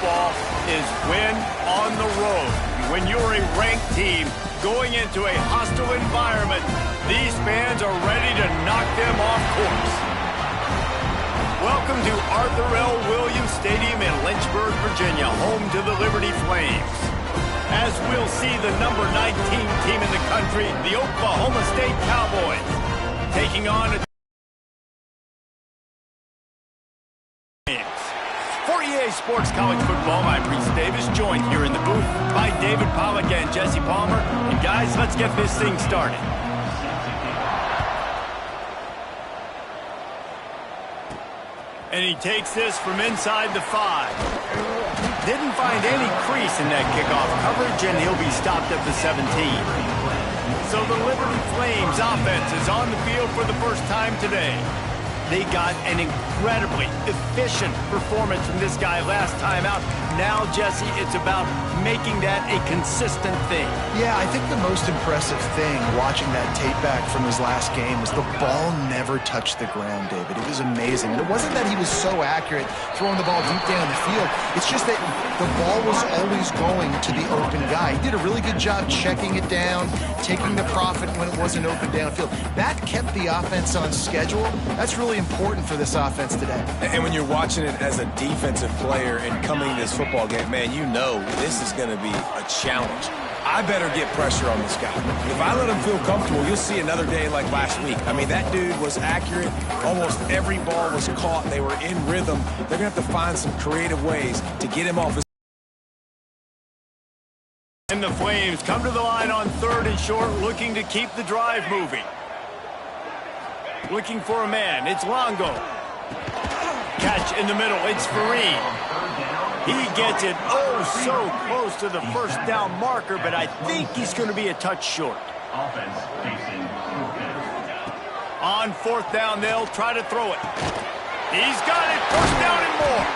football is win on the road. When you're a ranked team going into a hostile environment, these fans are ready to knock them off course. Welcome to Arthur L. Williams Stadium in Lynchburg, Virginia, home to the Liberty Flames. As we'll see the number 19 team in the country, the Oklahoma State Cowboys, taking on a For EA Sports College Football, I'm Reese Davis, joined here in the booth by David Pollack and Jesse Palmer. And guys, let's get this thing started. And he takes this from inside the 5. Didn't find any crease in that kickoff coverage, and he'll be stopped at the 17. So the Liberty Flames offense is on the field for the first time today. They got an incredibly efficient performance from this guy last time out. Now, Jesse, it's about making that a consistent thing. Yeah, I think the most impressive thing watching that tape back from his last game was the ball never touched the ground, David. It was amazing. And it wasn't that he was so accurate throwing the ball deep down the field. It's just that the ball was always going to the open guy. He did a really good job checking it down, taking the profit when it wasn't open downfield. That kept the offense on schedule. That's really important for this offense today. And when you're watching it as a defensive player and coming to this football game, man, you know this is going to be a challenge. I better get pressure on this guy. If I let him feel comfortable, you'll see another day like last week. I mean, that dude was accurate. Almost every ball was caught. They were in rhythm. They're going to have to find some creative ways to get him off his. And the Flames come to the line on 3rd and short, looking to keep the drive moving. Looking for a man. It's Longo. Catch in the middle. It's Farine. He gets it so close to the first down marker, but I think he's going to be a touch short. On 4th down, they'll try to throw it. He's got it. 1st down and more.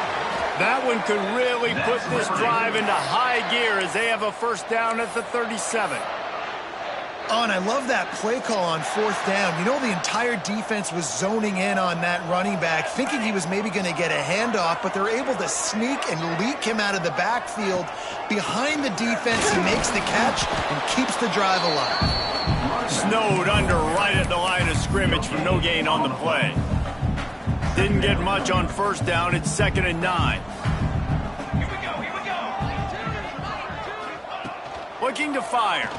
That one could really put this drive into high gear as they have a 1st down at the 37. Oh, and I love that play call on 4th down. You know, the entire defense was zoning in on that running back, thinking he was maybe going to get a handoff, but they're able to sneak and leak him out of the backfield. Behind the defense, he makes the catch and keeps the drive alive. Snowed under right at the line of scrimmage for no gain on the play. Didn't get much on 1st down. It's 2nd and 9. Looking to fire.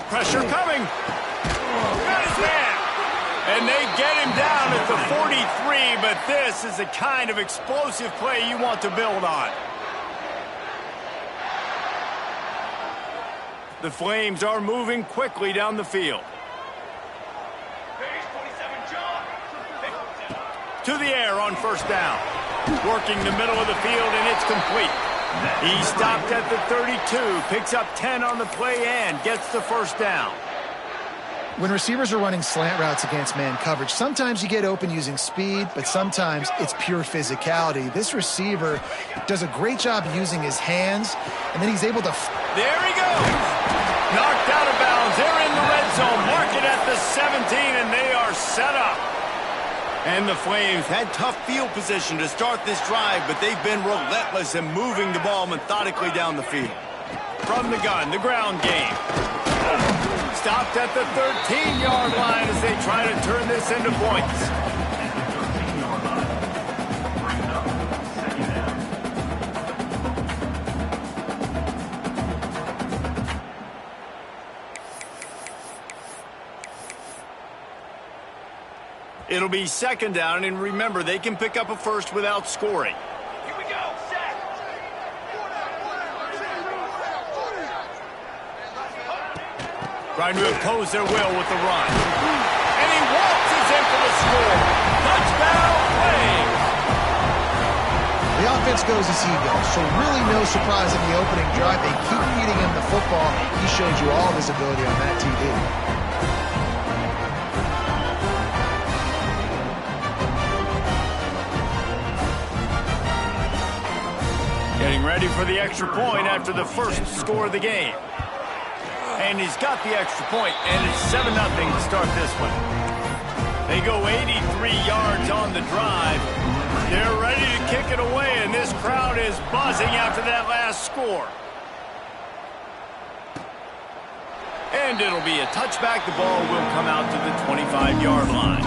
Pressure coming. Got his man. And they get him down at the 43, but this is the kind of explosive play you want to build on. The Flames are moving quickly down the field. To the air on 1st down. Working the middle of the field, and it's complete. He stopped at the 32, picks up 10 on the play and gets the 1st down. When receivers are running slant routes against man coverage, sometimes you get open using speed, but sometimes it's pure physicality. This receiver does a great job using his hands, and then he's able to... There he goes! Knocked out of bounds. They're in the red zone. Mark it at the 17, and they are set up. And the Flames had tough field position to start this drive, but they've been relentless in moving the ball methodically down the field. From the gun, the ground game. Stopped at the 13-yard line as they try to turn this into points. It'll be 2nd down, and remember, they can pick up a 1st without scoring. Here we go, set. Trying to impose their will with the run. And he waltzes in for the score. Touchdown, Flames. The offense goes as he goes, so really no surprise in the opening drive. They keep feeding him the football. He showed you all of his ability on that TV. Getting ready for the extra point after the 1st score of the game. And he's got the extra point, and it's 7-0 to start this one. They go 83 yards on the drive. They're ready to kick it away, and this crowd is buzzing after that last score. And it'll be a touchback. The ball will come out to the 25-yard line.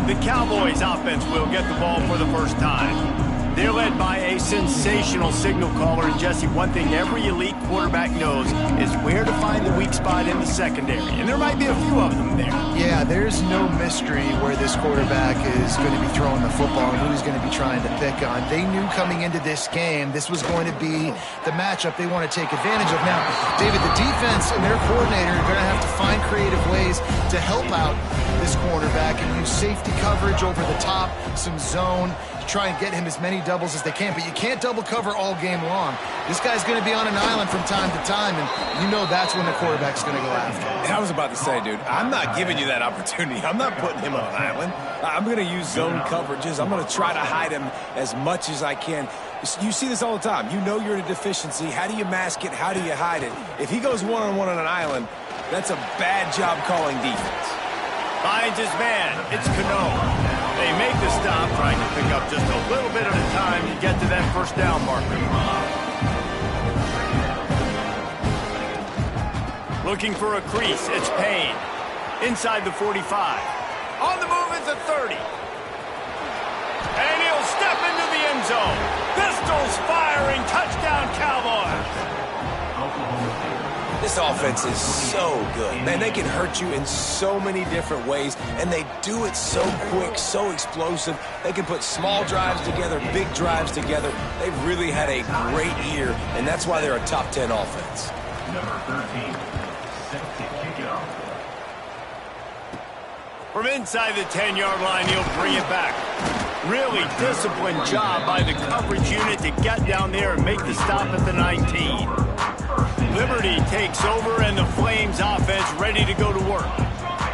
The Cowboys offense will get the ball for the first time. They're led by a sensational signal caller. And, Jesse, one thing every elite quarterback knows is where to find the weak spot in the secondary. And there might be a few of them there. Yeah, there's no mystery where this quarterback is going to be throwing the football and who he's going to be trying to pick on. They knew coming into this game this was going to be the matchup they want to take advantage of. Now, David, the defense and their coordinator are going to have to find creative ways to help out this quarterback and use safety coverage over the top, some zone, try and get him as many doubles as they can, but you can't double cover all game long. This guy's going to be on an island from time to time, and you know that's when the quarterback's going to go after him. I was about to say, dude, I'm not giving you that opportunity. I'm not putting him on an island. I'm going to use zone coverages. I'm going to try to hide him as much as I can. You see this all the time. You know you're in a deficiency. How do you mask it? How do you hide it? If he goes one-on-one on an island, that's a bad job calling defense. Finds his man. It's Cano. They make the stop, trying to pick up just a little bit at a time to get to that first down marker. Looking for a crease. It's Payne. Inside the 45. On the move is the 30. And he'll step into the end zone. Pistols firing. Touchdown, Cowboys. This offense is so good. Man, they can hurt you in so many different ways, and they do it so quick, so explosive. They can put small drives together, big drives together. They've really had a great year, and that's why they're a top 10 offense. Number 13, set to kick it off. From inside the 10-yard line, he'll bring it back. Really disciplined job by the coverage unit to get down there and make the stop at the 19. Liberty takes over, and the Flames offense ready to go to work.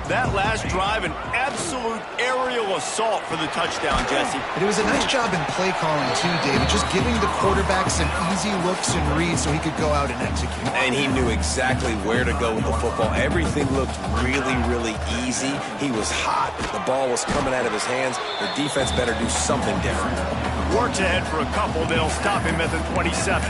That last drive, an absolute aerial assault for the touchdown, Jesse. And it was a nice job in play calling, too, David, just giving the quarterback some easy looks and reads so he could go out and execute. And he knew exactly where to go with the football. Everything looked really, really easy. He was hot. The ball was coming out of his hands. The defense better do something different. Works ahead for a couple. They'll stop him at the 27.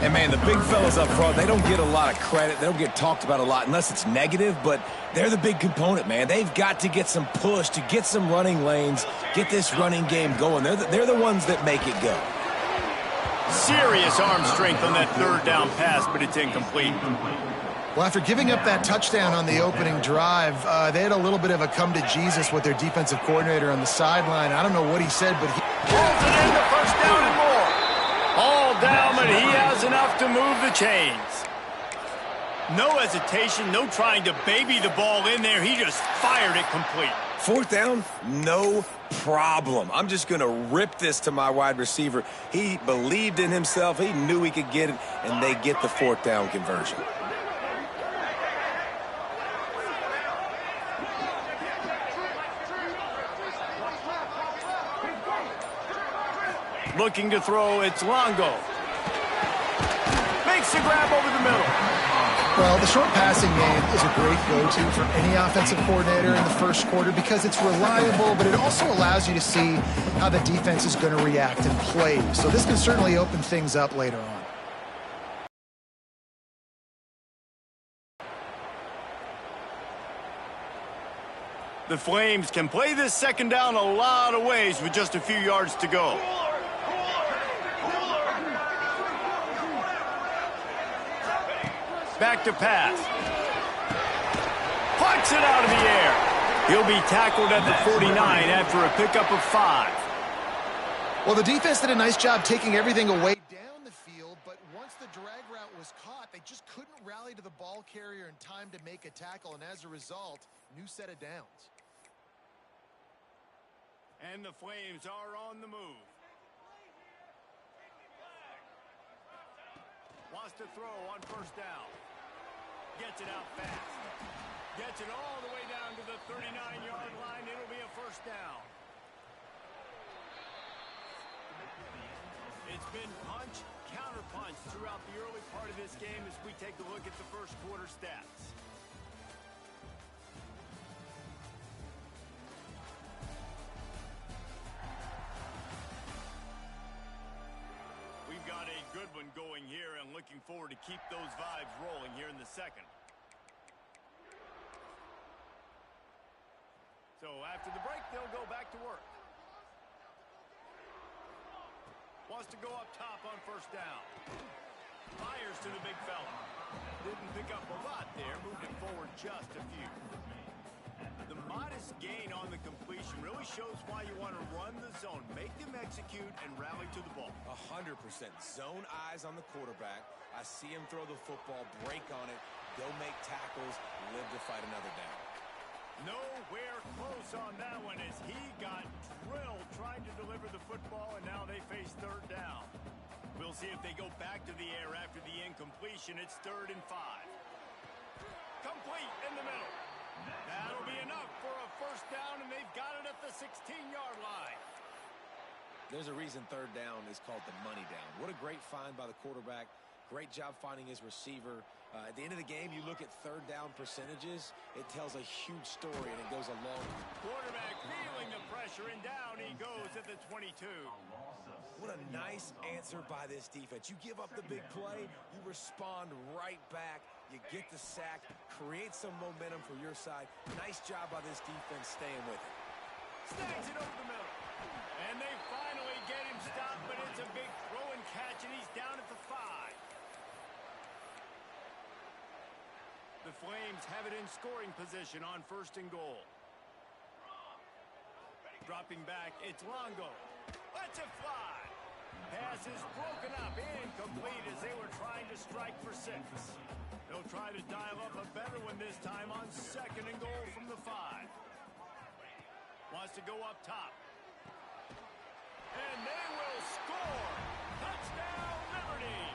And, man, the big fellas up front, they don't get a lot of credit. They don't get talked about a lot unless it's negative, but they're the big component, man. They've got to get some push, to get some running lanes, get this running game going. They're the ones that make it go. Serious arm strength on that third down pass, but it's incomplete. Well, after giving up that touchdown on the opening drive, they had a little bit of a come-to-Jesus with their defensive coordinator on the sideline. I don't know what he said, but he pulls it in the first down and more. All down, but he has enough to move the chains. No hesitation, no trying to baby the ball in there. He just fired it complete. Fourth down, no problem. I'm just going to rip this to my wide receiver. He believed in himself. He knew he could get it, and they get the fourth down conversion. Looking to throw, it's Longo. Makes the grab over the middle. Well, the short passing game is a great go-to for any offensive coordinator in the first quarter because it's reliable, but it also allows you to see how the defense is going to react and play. So this can certainly open things up later on. The Flames can play this second down a lot of ways with just a few yards to go. Back to pass. Plucks it out of the air. He'll be tackled at the 49 after a pickup of 5. Well, the defense did a nice job taking everything away down the field, but once the drag route was caught, they just couldn't rally to the ball carrier in time to make a tackle, and as a result, new set of downs. And the Flames are on the move. Wants to throw on first down. Gets it out fast. Gets it all the way down to the 39-yard line. It'll be a first down. It's been punch, counter-punch throughout the early part of this game as we take a look at the first quarter stats. good one going here, and looking forward to keep those vibes rolling here in the second. So after the break, they'll go back to work. Wants to go up top on first down. Fires to the big fella. Didn't pick up a lot there, moved it forward just a few. The modest gain on the completion really shows why you want to run the zone. Make them execute and rally to the ball. 100%. Zone eyes on the quarterback. I see him throw the football, break on it, go make tackles, live to fight another down. Nowhere close on that one as he got drilled trying to deliver the football, and now they face third down. We'll see if they go back to the air after the incompletion. It's 3rd and 5. Complete in the middle. That'll be enough for a first down, and they've got it at the 16-yard line. There's a reason third down is called the money down. What a great find by the quarterback. Great job finding his receiver. At the end of the game, you look at third down percentages. It tells a huge story, and it goes a long way. Quarterback feeling the pressure, and down he goes at the 22. What a nice answer by this defense. You give up the big play, you respond right back. You get the sack, create some momentum for your side. Nice job by this defense staying with it. Snags it over the middle. And they finally get him stopped, but it's a big throw and catch, and he's down at the 5. The Flames have it in scoring position on 1st and goal. Dropping back, it's Longo. Lets it fly. Pass is broken up, incomplete as they were trying to strike for 6. They'll try to dial up a better one this time on 2nd and goal from the 5. Wants to go up top. And they will score! Touchdown, Liberty!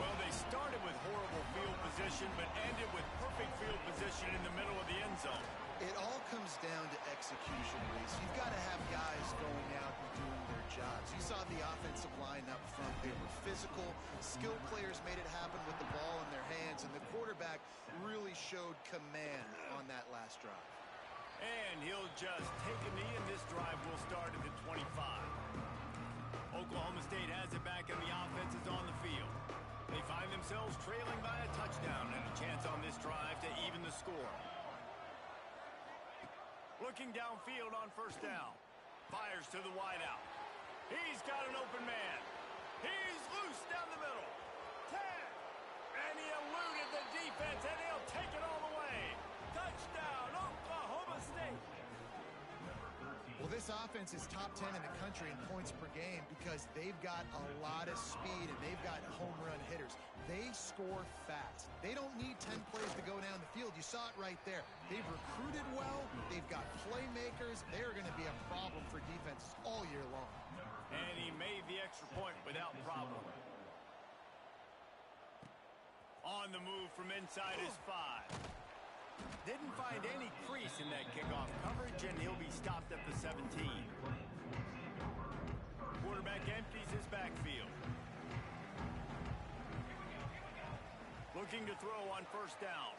Well, they started with horrible field position, but ended with perfect field position in the middle of the end zone. It all comes down to execution, Reese. You've got to have guys going out and doing their jobs. You saw the offensive line up front. They were physical. Skilled players made it happen with the ball in their hands, and the quarterback really showed command on that last drive. And he'll just take a knee, and this drive will start at the 25. Oklahoma State has it back, and the offense is on the field. They find themselves trailing by a touchdown and a chance on this drive to even the score. Looking downfield on first down. Fires to the wideout. He's got an open man. He's loose down the middle. 10. And he eluded the defense, and he'll take it all the way. Touchdown, Oklahoma State. Well, this offense is top 10 in the country in points per game because they've got a lot of speed and they've got home run hitters. They score fast. They don't need 10 plays to go down the field. You saw it right there. They've recruited well. They've got playmakers. They're going to be a problem for defenses all year long. And he made the extra point without problem. On the move from inside his 5. Didn't find any crease in that kickoff coverage, and he'll be stopped at the 17. Quarterback empties his backfield. Looking to throw on first down.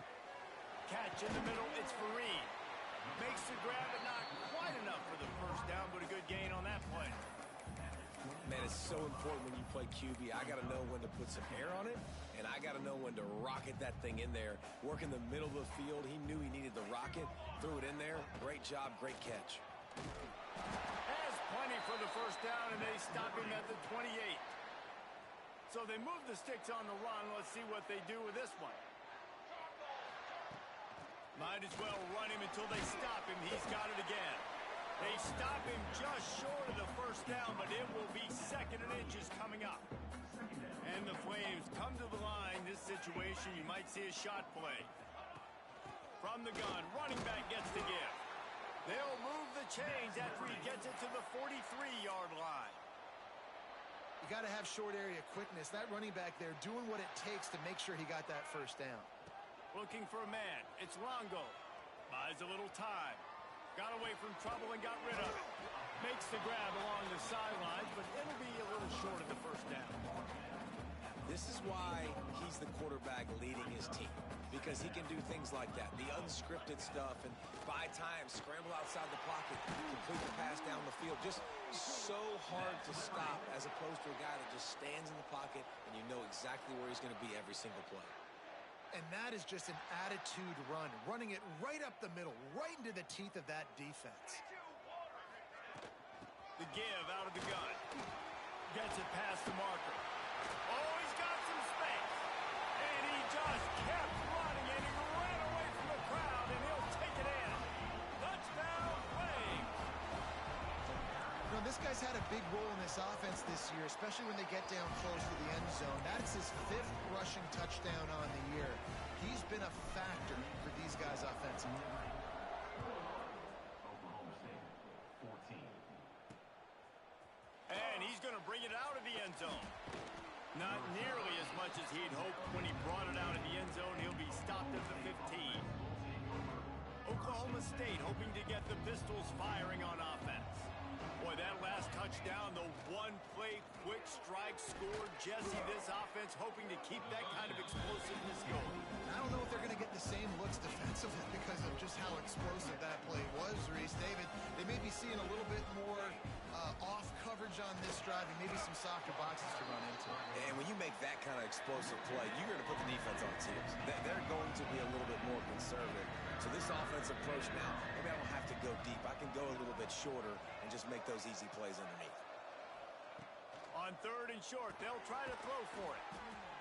Catch in the middle, it's Fareed. Makes the grab, but not quite enough for the first down, but a good gain on that play. Man, it's so important when you play QB. I got to know when to put some air on it, and I got to know when to rocket that thing in there. Work in the middle of the field. He knew he needed the rocket. Threw it in there. Great job, great catch. Has plenty for the first down, and they stop him at the 28. So they move the sticks on the run. Let's see what they do with this one. Might as well run him until they stop him. He's got it again. They stop him just short of the first down, but it will be 2nd and inches coming up. And the Flames come to the line. This situation, you might see a shot play. From the gun, running back gets the give. They'll move the chains after he gets it to the 43-yard line. You got to have short area quickness. That running back there doing what it takes to make sure he got that first down. Looking for a man. It's Longo. Buys a little time. Got away from trouble and got rid of it. Makes the grab along the sidelines, but it'll be a little short of the first down. This is why he's the quarterback leading his team, because he can do things like that, the unscripted stuff, and buy time, scramble outside the pocket, complete the pass down the field. Just so hard to stop as opposed to a guy that just stands in the pocket and you know exactly where he's going to be every single play. And that is just an attitude run, running it right up the middle, right into the teeth of that defense. The give out of the gun. Gets it past the marker. Oh, he's got some space. And he just kept running, and he ran away from the crowd, and he'll take it in. Touchdown, Flames. You know, this guy's had a big role in this offense this year, especially when they get down close to the end zone. That's his 5th rushing touchdown on the year. He's been a factor for these guys offensively. Oklahoma State, 14. And he's going to bring it out of the end zone. Not nearly as much as he'd hoped when he brought it out of the end zone. He'll be stopped at the 15. Oklahoma State hoping to get the Pistols firing on offense. Boy, that last touchdown, the one-play quick strike score. Jesse, this offense hoping to keep that kind of explosiveness going. I don't know if they're going to get the same looks defensively because of just how explosive that play was, Reese. David, they may be seeing a little bit more off coverage on this drive and maybe some softer boxes to run into. And when you make that kind of explosive play, you're going to put the defense on its heels. They're going to be a little bit more conservative. So this offensive approach now, maybe I don't have to go deep. I can go a little bit shorter and just make those easy plays underneath. On 3rd and short, they'll try to throw for it.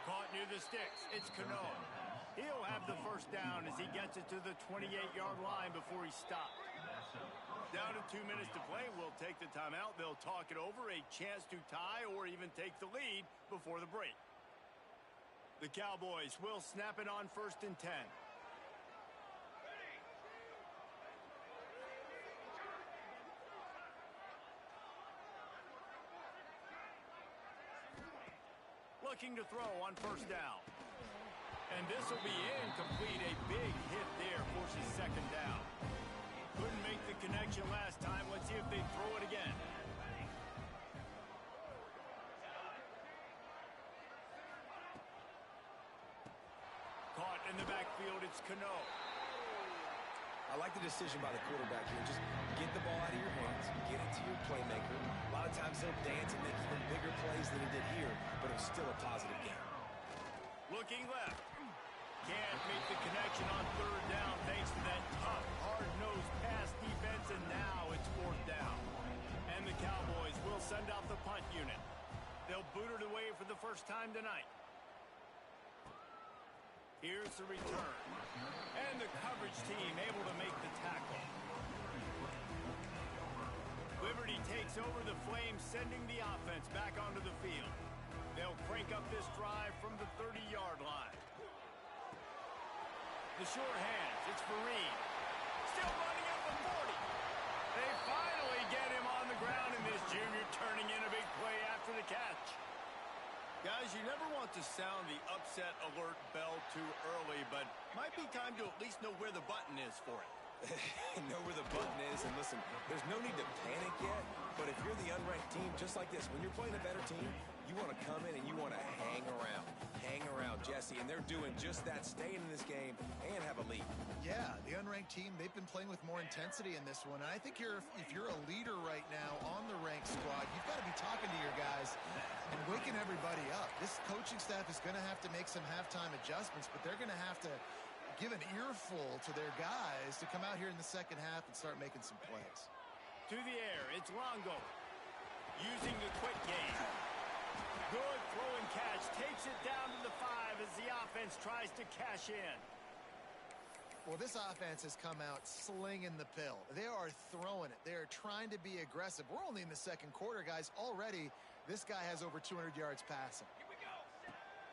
Caught near the sticks. It's Cano. He'll have the first down as he gets it to the 28-yard line before he's stopped. Down to 2 minutes to play. We'll take the timeout. They'll talk it over. A chance to tie or even take the lead before the break. The Cowboys will snap it on 1st and 10. Looking to throw on 1st down. And this will be incomplete. A big hit there forces 2nd down. Couldn't make the connection last time. Let's see if they throw it again. Caught in the backfield. It's Cano. I like the decision by the quarterback here. Just get the ball out of your hands, get it to your playmaker. A lot of times he'll dance and make even bigger plays than he did here, but it was still a positive game. Looking left. Can't make the connection on 3rd down thanks to that tough, hard-nosed pass defense, and now it's 4th down. And the Cowboys will send out the punt unit. They'll boot it away for the first time tonight. Here's the return. And the coverage team able to make the tackle. Liberty takes over the Flames, sending the offense back onto the field. They'll crank up this drive from the 30-yard line. The short hands, it's Fareed. Still running at the 40. They finally get him on the ground, and this junior turning in a big play after the catch. Guys, you never want to sound the upset alert bell too early, but might be time to at least know where the button is for it. Know where the button is, and listen, there's no need to panic yet, but if you're the unranked team, just like this, when you're playing a better team, you want to come in and you want to hang around Jesse, and they're doing just that, staying in this game and have a lead. Yeah, the unranked team, they've been playing with more intensity in this one, and I think if you're a leader right now on the ranked squad, you've got to be talking to your guys and waking everybody up. This coaching staff is going to have to make some halftime adjustments, but they're going to have to give an earful to their guys to come out here in the second half and start making some plays. To the air, it's Longo. Using the quick game. Good throw and catch. Takes it down to the 5 as the offense tries to cash in. Well, this offense has come out slinging the pill. They are throwing it. They are trying to be aggressive. We're only in the second quarter, guys. Already, this guy has over 200 yards passing. Here we go.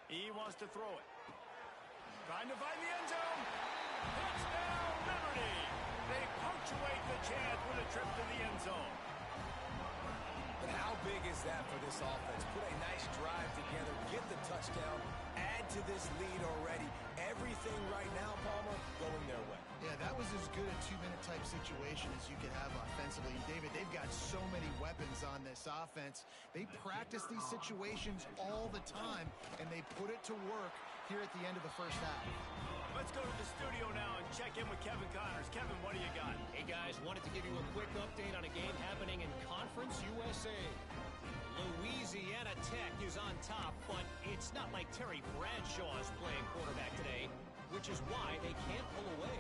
He wants to throw it. Trying to find the end zone. Touchdown, Liberty. They punctuate the chance with a trip to the end zone. But how big is that for this offense? Put a nice drive together, get the touchdown, add to this lead already. Everything right now, Palmer, going their way. Yeah, that was as good a 2-minute type situation as you could have offensively. And David, they've got so many weapons on this offense. They practice these situations all the time, and they put it to work here at the end of the first half. Let's go to the studio now and check in with Kevin Connors. Kevin, what do you got? Hey, guys, wanted to give you a quick update on a game happening in Conference USA. Louisiana Tech is on top, but it's not like Terry Bradshaw is playing quarterback today, which is why they can't pull away.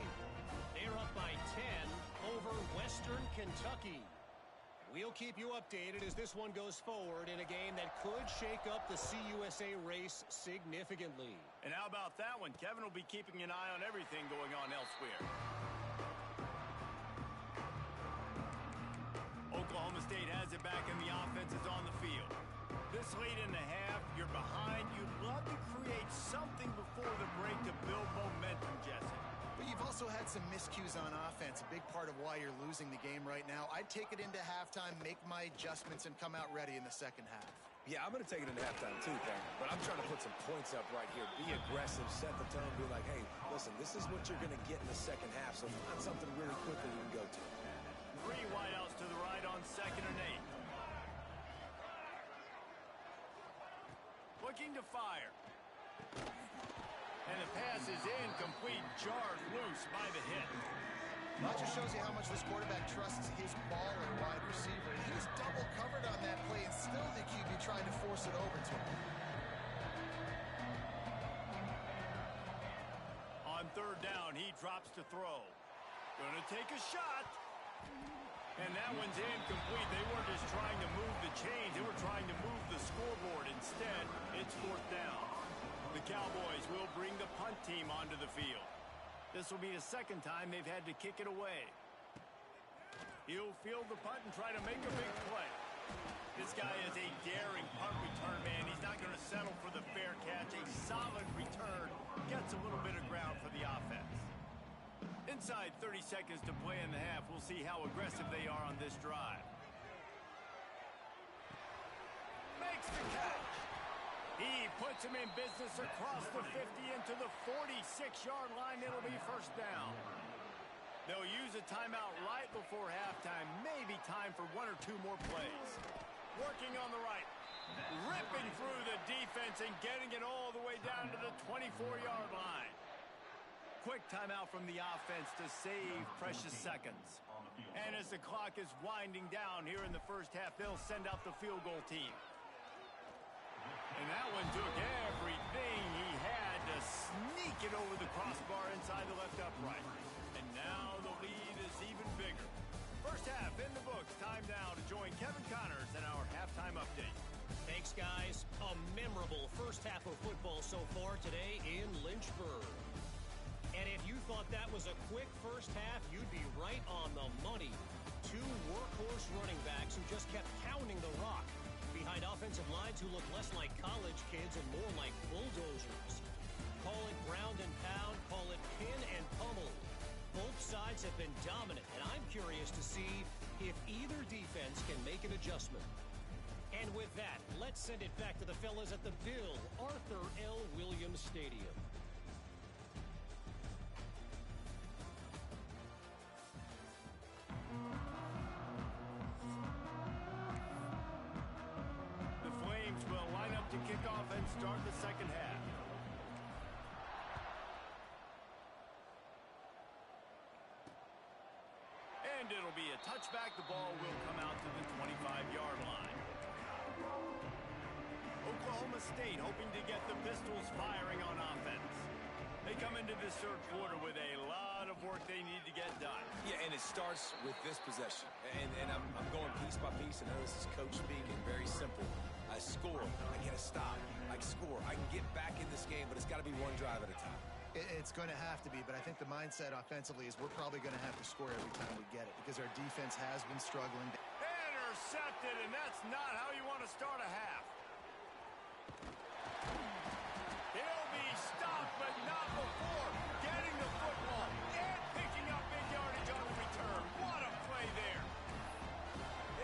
They're up by 10 over Western Kentucky. We'll keep you updated as this one goes forward in a game that could shake up the CUSA race significantly. And how about that one? Kevin will be keeping an eye on everything going on elsewhere. Oklahoma State has it back and the offense is on the field. This late in the half, you're behind. You'd love to create something before the break to build momentum, Jesse. But you've also had some miscues on offense, a big part of why you're losing the game right now. I'd take it into halftime, make my adjustments, and come out ready in the second half. Yeah, I'm going to take it into halftime too, Pat. But I'm trying to put some points up right here. Be aggressive, set the tone, be like, hey, listen, this is what you're going to get in the second half, so find something really quickly you can go to. 3 wideouts to the right on 2nd and 8. Looking to fire. And the pass is incomplete, jarred loose by the hit. That just shows you how much this quarterback trusts his baller wide receiver. He was double covered on that play, and still the QB tried to force it over to him. On 3rd down, he drops to throw. Gonna take a shot. And that one's incomplete. They weren't just trying to move the chains. They were trying to move the scoreboard. Instead, it's 4th down. The Cowboys will bring the punt team onto the field. This will be the 2nd time they've had to kick it away. He'll field the punt and try to make a big play. This guy is a daring punt return man. He's not going to settle for the fair catch. A solid return gets a little bit of ground for the offense. Inside 30 seconds to play in the half. We'll see how aggressive they are on this drive. Makes the catch. He puts him in business across the 50 into the 46-yard line. It'll be 1st down. They'll use a timeout right before halftime. Maybe time for 1 or 2 more plays. Working on the right. Ripping through the defense and getting it all the way down to the 24-yard line. Quick timeout from the offense to save precious seconds. And as the clock is winding down here in the first half, they'll send out the field goal team. And that one took everything he had to sneak it over the crossbar inside the left upright. And now the lead is even bigger. First half in the books. Time now to join Kevin Connors in our halftime update. Thanks, guys. A memorable first half of football so far today in Lynchburg. And if you thought that was a quick first half, you'd be right on the money. 2 workhorse running backs who just kept pounding the rock behind offensive lines who look less like college kids and more like bulldozers. Call it ground and pound, call it pin and pummel. Both sides have been dominant, and I'm curious to see if either defense can make an adjustment. And with that, let's send it back to the fellas at the Bill Arthur L. Williams Stadium. Will line up to kick off and start the second half. And it'll be a touchback. The ball will come out to the 25-yard line. Oklahoma State hoping to get the Pistols firing on offense. They come into this 3rd quarter with a lot of work they need to get done. Yeah, and it starts with this possession. And I'm going piece by piece. And I know this is coach speaking, very simple. I score, I get a stop, I score. I can get back in this game, but it's got to be 1 drive at a time. It's going to have to be, but I think the mindset offensively is we're probably going to have to score every time we get it because our defense has been struggling. Intercepted, and that's not how you want to start a half. He'll be stopped, but not before getting the football and picking up big yardage on the return. What a play there.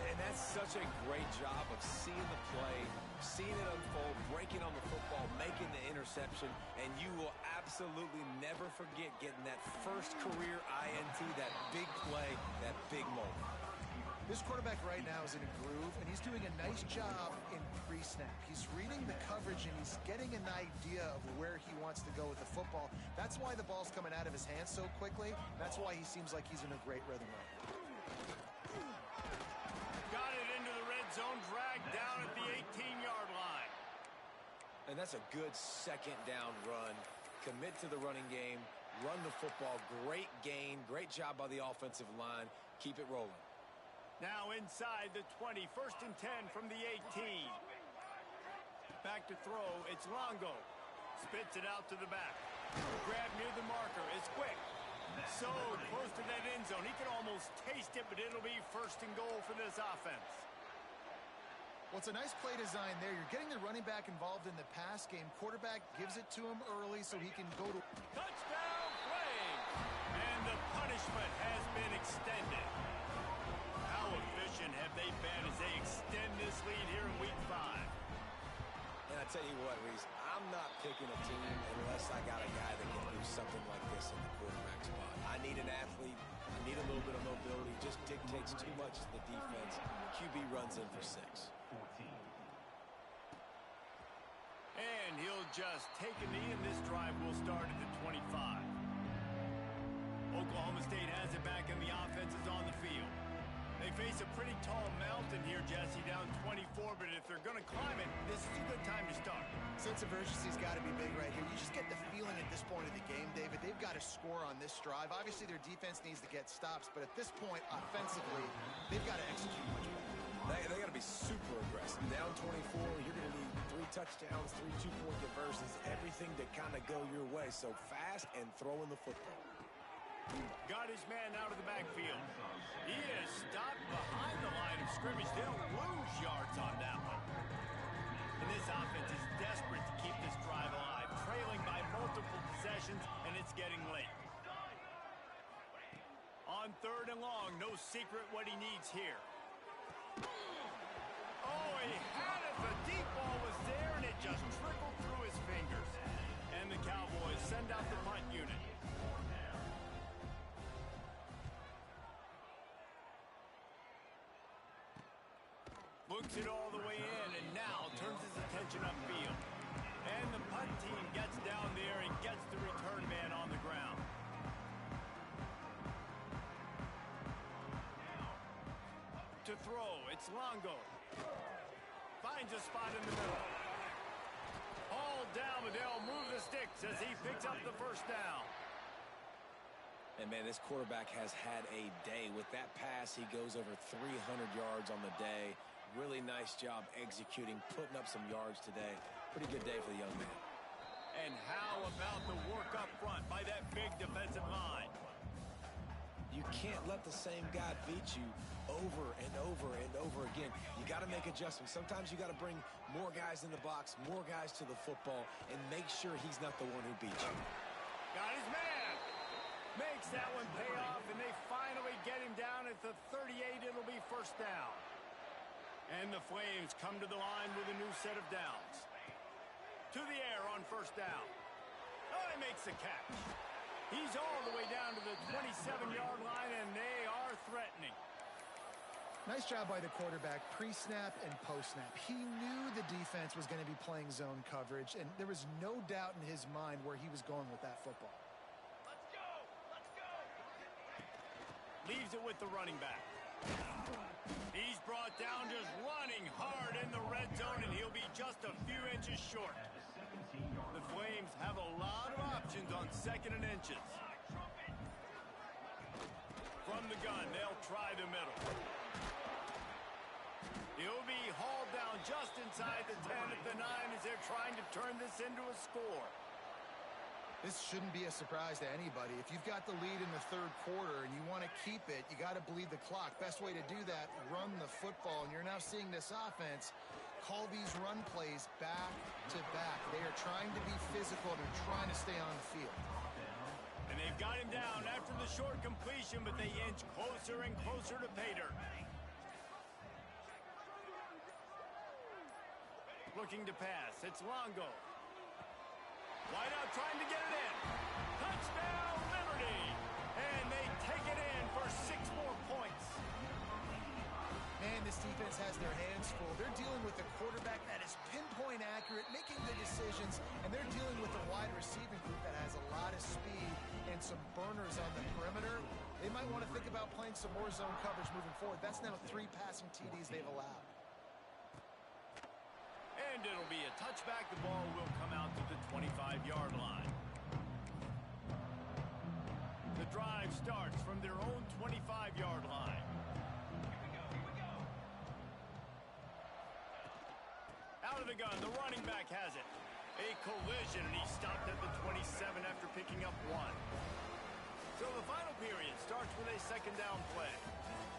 And that's such a great job of seeing the play, seeing it unfold, breaking on the football, making the interception, and you will absolutely never forget getting that first career INT, that big play, that big moment. This quarterback right now is in a groove, and he's doing a nice job in pre-snap. He's reading the coverage coverage, and he's getting an idea of where he wants to go with the football. That's why the ball's coming out of his hands so quickly. That's why he seems like he's in a great rhythm right now. Got it into the red zone, dragged down at the 18-yard line. And that's a good second down run. Commit to the running game, run the football. Great gain, great job by the offensive line. Keep it rolling. Now inside the 20, 1st and 10 from the 18. Back to throw, it's Longo. Spits it out to the back. Grab near the marker, it's quick. So close to that end zone, he can almost taste it, but it'll be 1st and goal for this offense. Well, it's a nice play design there. You're getting the running back involved in the pass game. Quarterback gives it to him early so he can go to... Touchdown, Flames! And the punishment has been extended. How efficient have they been as they extend this lead here in Week 5? And I tell you what, Reese, I'm not picking a team unless I got a guy that can do something like this in the quarterback spot. I need an athlete. I need a little bit of mobility. Just dictates too much to the defense. QB runs in for 6. 14. And he'll just take a knee, and this drive will start at the 25. Oklahoma State has it back, and the offense is on the field. They face a pretty tall mountain here, Jesse, down 24, but if they're going to climb it, this is a good time to start. Sense of urgency's got to be big right here. You just get the feeling at this point of the game, David, they've got to score on this drive. Obviously, their defense needs to get stops, but at this point, offensively, they've got to execute much better. They got to be super aggressive. Down 24, you're going to need 3 touchdowns, 3 two-point conversions, everything to kind of go your way. So fast and throwing the football. Got his man out of the backfield. He is stopped behind the line of scrimmage. They'll lose yards on that one. And this offense is desperate to keep this drive alive, trailing by multiple possessions, and it's getting late. On 3rd and long, no secret what he needs here. Oh, he had it. The deep ball was there, and it just trickled through his fingers. And the Cowboys send out the punt unit. Looks it all the way in, and now turns his attention upfield. And the punt team gets down there and gets the return man on the ground. To throw, it's Longo. Finds a spot in the middle. All down, but they'll move the sticks as he picks up the 1st down. And, man, this quarterback has had a day. With that pass, he goes over 300 yards on the day. Really nice job executing, putting up some yards today. Pretty good day for the young man. And how about the work up front by that big defensive line? You can't let the same guy beat you over and over and over again. You got to make adjustments. Sometimes you got to bring more guys in the box, more guys to the football, and make sure he's not the one who beat you. Got his man. Makes that one pay off, and they finally get him down at the 38. It'll be 1st down. And the Flames come to the line with a new set of downs. To the air on 1st down. Oh, he makes the catch. He's all the way down to the 27-yard line, and they are threatening. Nice job by the quarterback, pre-snap and post-snap. He knew the defense was going to be playing zone coverage, and there was no doubt in his mind where he was going with that football. Let's go! Let's go! Leaves it with the running back. He's brought down just running hard in the red zone, and he'll be just a few inches short. The Flames have a lot of options on 2nd and inches. From the gun, they'll try the middle. He'll be hauled down just inside the 10 at the 9 as they're trying to turn this into a score. This shouldn't be a surprise to anybody. If you've got the lead in the 3rd quarter and you want to keep it, you got to bleed the clock. Best way to do that, run the football. And you're now seeing this offense call these run plays back to back. They are trying to be physical. They're trying to stay on the field. And they've got him down after the short completion, but they inch closer and closer to pay dirt. Looking to pass. It's Longo. Wide out trying to get it in. Touchdown, Liberty! And they take it in for 6 more points. And this defense has their hands full. They're dealing with a quarterback that is pinpoint accurate, making the decisions, and they're dealing with a wide receiving group that has a lot of speed and some burners on the perimeter. They might want to think about playing some more zone coverage moving forward. That's now 3 passing TDs they've allowed. And it'll be a touchback. The ball will come out to the 25-yard line. The drive starts from their own 25-yard line. Out of the gun, the running back has it. A collision, and he stopped at the 27 after picking up 1. So the final period starts with a second down play.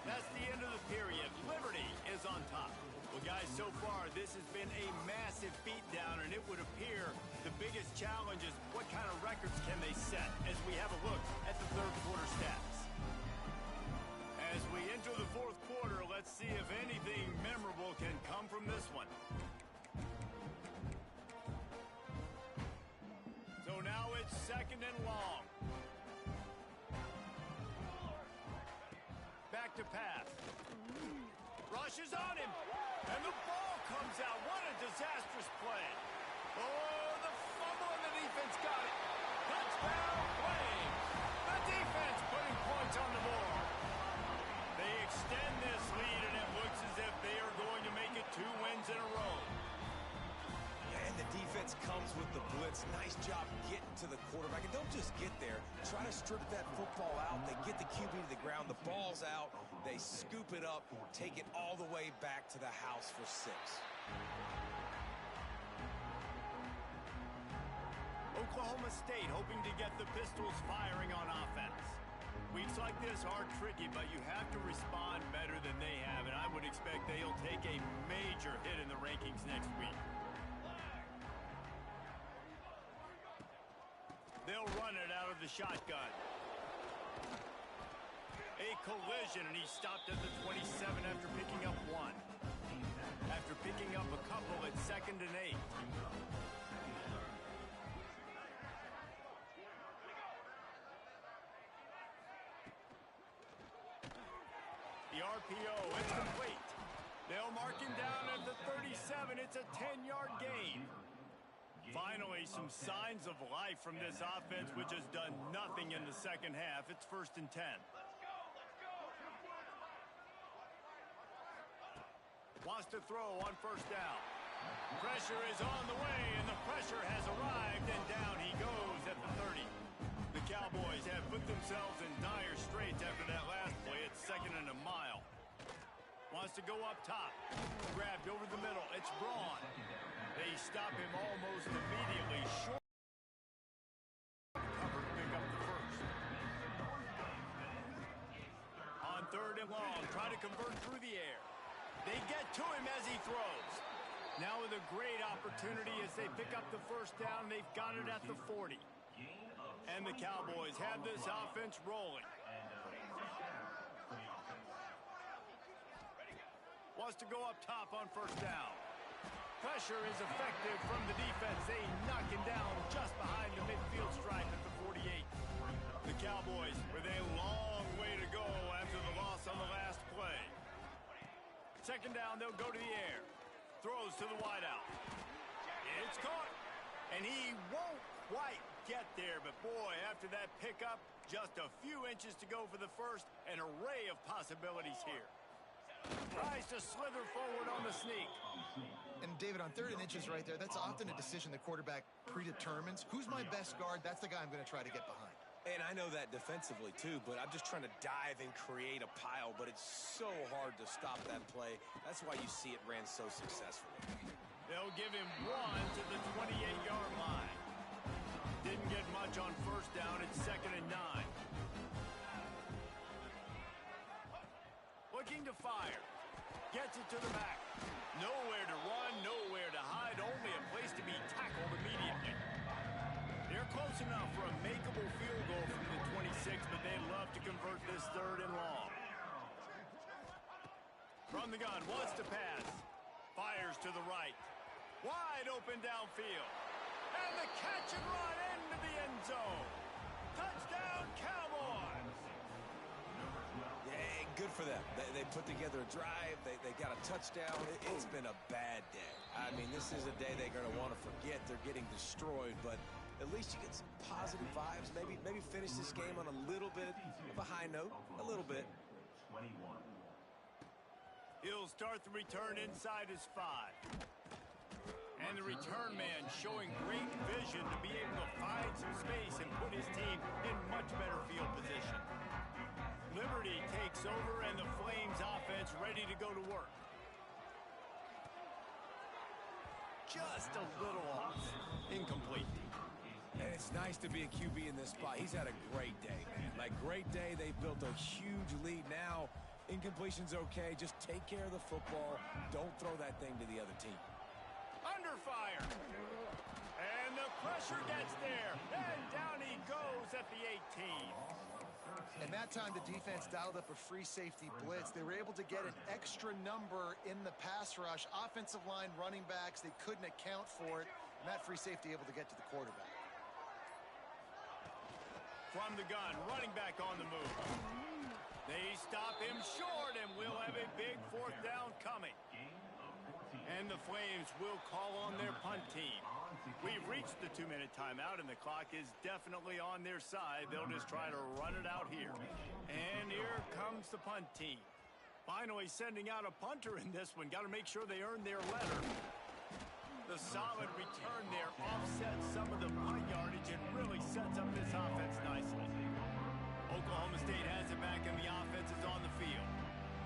That's the end of the period. Liberty is on top. Well, guys, so far this has been a massive beatdown, and it would appear the biggest challenge is what kind of records can they set as we have a look at the third quarter stats. As we enter the fourth quarter, let's see if anything memorable can come from this one. So now it's second and long. Back to pass. Rushes on him. And the ball comes out. What a disastrous play. Oh, the fumble and the defense got it. Touchdown, Flames. The defense putting points on the board. They extend this lead, and it looks as if they are going to make it 2 wins in a row. And the defense comes with the blitz. Nice job getting to the quarterback. And don't just get there. Try to strip that football out. They get the QB to the ground. The ball's out. They scoop it up, take it all the way back to the house for 6. Oklahoma State hoping to get the Pistols firing on offense. Weeks like this are tricky, but you have to respond better than they have, and I would expect they'll take a major hit in the rankings next week. They'll run it out of the shotgun. A collision, and he stopped at the 27 after picking up 1. After picking up a couple, it's second and 8. The RPO, it's complete. They'll mark him down at the 37. It's a 10-yard gain. Finally, some signs of life from this offense, which has done nothing in the second half. It's first and 10. Wants to throw on first down. Pressure is on the way, and the pressure has arrived, and down he goes at the 30. The Cowboys have put themselves in dire straits after that last play. It's second and a mile. Wants to go up top. Grabbed over the middle. It's Braun. They stop him almost immediately. Short cover to pick up the first. On third and long, try to convert through the air. They get to him as he throws. Now with a great opportunity as they pick up the first down. They've got it at the 40. And the Cowboys have this offense rolling. Wants to go up top on first down. Pressure is effective from the defense. They knock him down just behind the midfield stripe at the 48. The Cowboys with a long way to go after the loss on the last play. Second down, they'll go to the air. Throws to the wideout. It's caught. And he won't quite get there, but boy, after that pickup, just a few inches to go for the first. An array of possibilities here. Tries to slither forward on the sneak. And David, on third and inches right there, that's often a decision the quarterback predetermines. Who's my best guard? That's the guy I'm going to try to get behind. And I know that defensively, too, but I'm just trying to dive and create a pile, but it's so hard to stop that play. That's why you see it ran so successfully. They'll give him 1 to the 28-yard line. Didn't get much on first down. It's second and 9. Looking to fire. Gets it to the back. Nowhere to run, nowhere to hide, only a place to be tackled immediately. They're close enough for a makeable field goal from the 26, but they'd love to convert this third and long. From the gun, wants to pass. Fires to the right. Wide open downfield. And the catch and run into the end zone. Touchdown, Cowboys! Yeah, good for them. They put together a drive. They got a touchdown. It's been a bad day. I mean, this is a day they're going to want to forget. They're getting destroyed, but at least you get some positive vibes. Maybe finish this game on a little bit of a high note. A little bit. 21. He'll start the return inside his 5. And the return man showing great vision to be able to find some space and put his team in much better field position. Liberty takes over and the Flames offense ready to go to work. Just a little off. Incomplete. And it's nice to be a QB in this spot. He's had a great day, man. Like, great day. They built a huge lead. Now, incompletion's okay. Just take care of the football. Don't throw that thing to the other team. Under fire. And the pressure gets there. And down he goes at the 18. And that time the defense dialed up a free safety blitz. They were able to get an extra number in the pass rush. Offensive line, running backs, they couldn't account for it. And that free safety able to get to the quarterback. From the gun, running back on the move. They stop him short, and we'll have a big 4th down coming. And the Flames will call on their punt team. We've reached the 2-minute timeout, and the clock is definitely on their side. They'll just try to run it out here. And here comes the punt team. Finally sending out a punter in this one. Got to make sure they earn their letter. The solid return there offsets some of the punt yardage and really sets up this offense nicely. Oklahoma State has it back and the offense is on the field.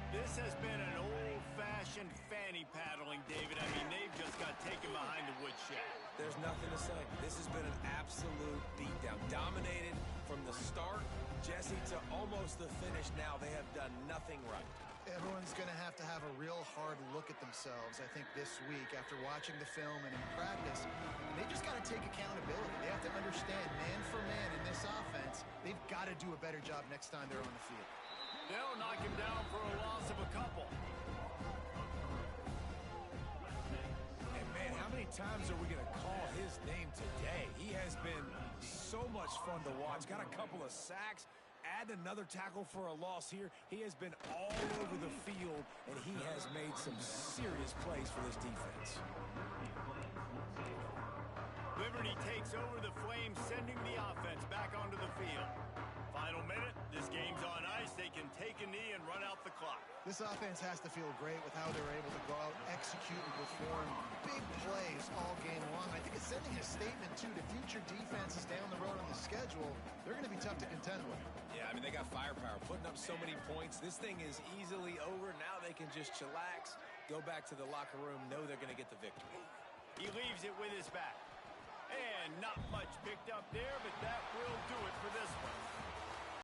This has been an old-fashioned fanny paddling, David. I mean, they've just got taken behind the woodshed. There's nothing to say. This has been an absolute beatdown. Dominated from the start, Jesse, to almost the finish now. They have done nothing right. Everyone's going to have a real hard look at themselves, I think, this week after watching the film and in practice. They just got to take accountability. They have to understand, man for man in this offense, they've got to do a better job next time they're on the field. They'll knock him down for a loss of a couple. And, man, how many times are we going to call his name today? He has been so much fun to watch. Got a couple of sacks. Add another tackle for a loss here. He has been all over the field, and he has made some serious plays for this defense. Liberty takes over the Flames, sending the offense back onto the field. Final minute, this game's on ice. They can take a knee and run out the clock. This offense has to feel great with how they were able to go out, execute, and perform big plays all game long. I think it's sending a statement, too, to future defenses down the road on the schedule. They're going to be tough to contend with. Yeah, I mean, they got firepower, putting up so many points. This thing is easily over. Now they can just chillax, go back to the locker room, know they're going to get the victory. He leaves it with his back. And not much picked up there, but that will do it for this one.